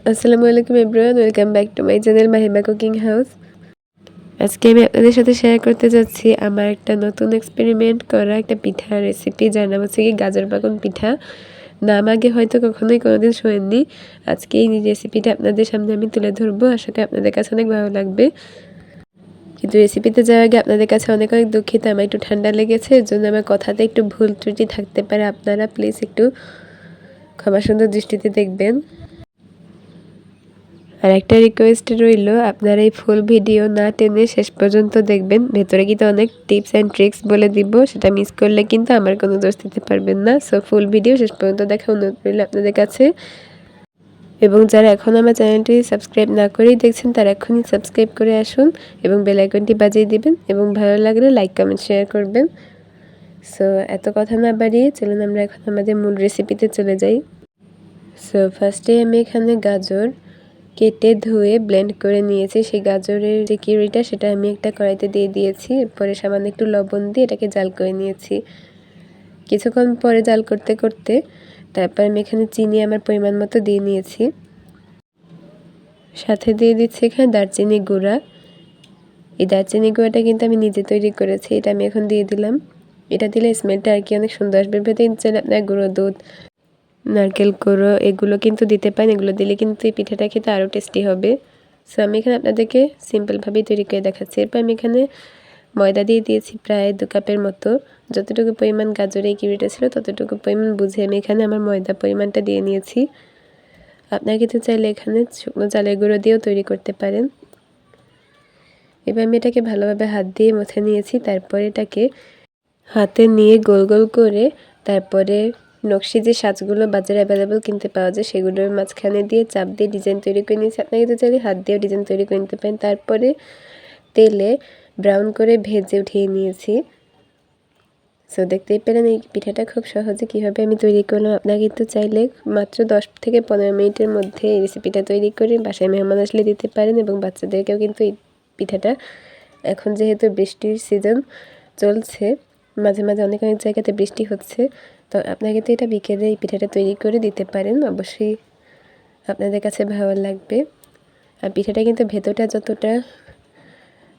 আসসালামু আলাইকুম everyone, welcome back to my channel Mahima cooking house. আজকে আমি আপনাদের সাথে শেয়ার করতে যাচ্ছি আমার একটা নতুন এক্সপেরিমেন্ট করা একটা পিঠার রেসিপি, যার নাম হচ্ছে কি গাজর পাকন পিঠা। নাম আগে হয়তো কোনোদিন শোনেননি। আজকে এই রেসিপিটা আপনাদের সামনে আমি তুলে ধরবো, আশা করি আপনাদের কাছে অনেক ভালো লাগবে। কিন্তু রেসিপিতে যাওয়ার আগে আপনাদের কাছে অনেক দুঃখিত, আমার একটু ঠান্ডা লেগেছে, এর জন্য আমার কথাতে একটু ভুল ত্রুটি থাকতে পারে। আপনারা প্লিজ একটু ক্ষমা সুন্দর দৃষ্টিতে দেখবেন। আর একটা রিকোয়েস্ট রইল, আপনারা এই ফুল ভিডিও না টেনে শেষ পর্যন্ত দেখবেন। ভেতরে কিন্তু অনেক টিপস অ্যান্ড ট্রিক্স বলে দিব, সেটা মিস করলে কিন্তু আমার কোনো দোষ দিতে পারবেন না। সো ফুল ভিডিও শেষ পর্যন্ত দেখা অনুরোধ রইল আপনাদের কাছে। এবং যারা এখন আমার চ্যানেলটি সাবস্ক্রাইব না করেই দেখছেন, তারা এখনই সাবস্ক্রাইব করে আসুন এবং বেল আইকনটি বাজিয়ে দিবেন এবং ভালো লাগলে লাইক কমেন্ট শেয়ার করবেন। সো এত কথা না বাড়িয়ে চলুন আমরা এখন আমাদের মূল রেসিপিতে চলে যাই। সো ফার্স্টে আমি এখানে গাজর কেটে ধুয়ে ব্লেন্ড করে নিয়েছি। সেই গাজরের যে কিউরিটা সেটা আমি একটা কড়াইতে দিয়ে দিয়েছি। এরপরে সামান্য একটু লবণ দিয়ে এটাকে জাল করে নিয়েছি। কিছুক্ষণ পরে জাল করতে করতে তারপর আমি এখানে চিনি আমার পরিমাণ মতো দিয়ে নিয়েছি। সাথে দিয়ে দিচ্ছি এখানে দারচিনি গুঁড়া। এই দারচিনি গুঁড়াটা কিন্তু আমি নিজে তৈরি করেছি, এটা আমি এখন দিয়ে দিলাম। এটা দিলে স্মেলটা আর কি অনেক সুন্দর আসবে। ভেতরে চাইলে আপনার গুঁড়ো দুধ, নারকেল কোড়ো এগুলো কিন্তু দিতে পারেন। এগুলো দিলে কিন্তু এই পিঠাটা খেতে আরও টেস্টি হবে। সো আমি এখানে আপনাদেরকে সিম্পলভাবেই তৈরি করে দেখাচ্ছি। এরপর আমি এখানে ময়দা দিয়ে দিয়েছি প্রায় 2 কাপের মতো। যতটুকু পরিমাণ গাজরে এই কিউরিটা ছিল ততটুকু পরিমাণ বুঝে আমি এখানে আমার ময়দা পরিমাণটা দিয়ে নিয়েছি। আপনারা কিন্তু চাইলে এখানে শুকনো চালের গুঁড়ো দিয়েও তৈরি করতে পারেন। এবার আমি এটাকে ভালোভাবে হাত দিয়ে মুছে নিয়েছি। তারপর এটাকে হাতে নিয়ে গোল গোল করে তারপরে নকশি যে সাজগুলো বাজারে অ্যাভেলেবল কিনতে পাওয়া যায় সেগুলোর মাঝখানে দিয়ে চাপ দিয়ে ডিজাইন তৈরি করে নিয়েছি। আপনারা কিন্তু চাইলে হাত দিয়েও ডিজাইন তৈরি করে নিতে পারেন। তারপরে তেলে ব্রাউন করে ভেজে উঠিয়ে নিয়েছি। সো দেখতেই পেলেন এই পিঠাটা খুব সহজে কীভাবে আমি তৈরি করলাম। আপনারা কিন্তু চাইলে মাত্র 10 থেকে 15 মিনিটের মধ্যে এই রেসিপিটা তৈরি করে বাসায় মেহমান আসলে দিতে পারেন এবং বাচ্চাদেরকেও কিন্তু এই পিঠাটা, এখন যেহেতু বৃষ্টির সিজন চলছে, মাঝে মাঝে অনেক জায়গাতে বৃষ্টি হচ্ছে, তো আপনারা কিন্তু এটা বিকেলে এই পিঠাটা তৈরি করে দিতে পারেন। অবশ্যই আপনাদের কাছে ভালো লাগবে। আর পিঠাটা কিন্তু ভেতরটা যতটা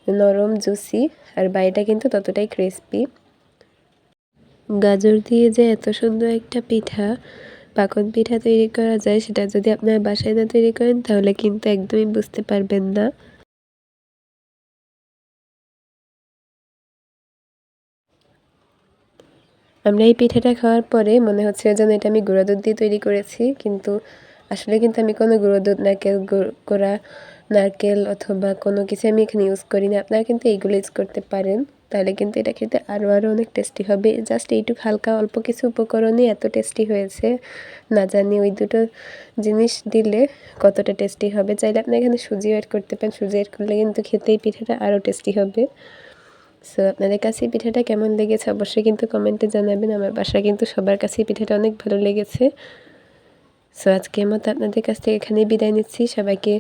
নরম জুসি আর বাইরেটা কিন্তু ততটাই ক্রিসপি। গাজর দিয়ে যে এত সুন্দর একটা পিঠা, পাকন পিঠা তৈরি করা যায়, সেটা যদি আপনারা বাসায় না তৈরি করেন তাহলে কিন্তু একদমই বুঝতে পারবেন না। আমরা এই পিঠাটা খাওয়ার পরে মনে হচ্ছে যেন এটা আমি গুঁড়া দুধ দিয়ে তৈরি করেছি, কিন্তু আসলে কিন্তু আমি কোনো গুঁড়ো দুধ, নারকেল কোড়া, নারকেল অথবা কোনো কিছু আমি এখানে ইউজ করি না। আপনারা কিন্তু এইগুলো ইউজ করতে পারেন, তাহলে কিন্তু এটা খেতে আরও অনেক টেস্টি হবে। জাস্ট এইটুকু হালকা অল্প কিছু উপকরণই এত টেস্টি হয়েছে, না জানি ওই দুটো জিনিস দিলে কতটা টেস্টি হবে। চাইলে আপনি এখানে সুজি অ্যাড করতে পারেন, সুজি অ্যাড করলে কিন্তু খেতে এই পিঠাটা আরও টেস্টি হবে। সো আপনাদের কাছে এই পিঠাটা কেমন লেগেছে অবশ্যই কিন্তু কমেন্টে জানাবেন। আমার বাসায় কিন্তু সবার কাছেই পিঠাটা অনেক ভালো লেগেছে। সো আজকের মতো আপনাদের কাছ থেকে এখানেই বিদায় নিচ্ছি। সবাইকে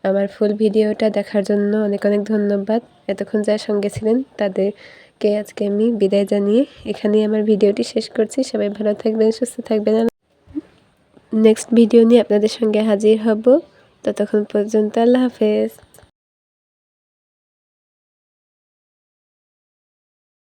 আমার ফুল ভিডিওটা দেখার জন্য অনেক অনেক ধন্যবাদ। এতক্ষণ যারা সঙ্গে ছিলেন তাদেরকে আজকে আমি বিদায় জানিয়ে এখানেই আমার ভিডিওটি শেষ করছি। সবাই ভালো থাকবেন, সুস্থ থাকবেন। নেক্সট ভিডিও নিয়ে আপনাদের সঙ্গে হাজির হব। ততক্ষণ পর্যন্ত আল্লাহ হাফেজ।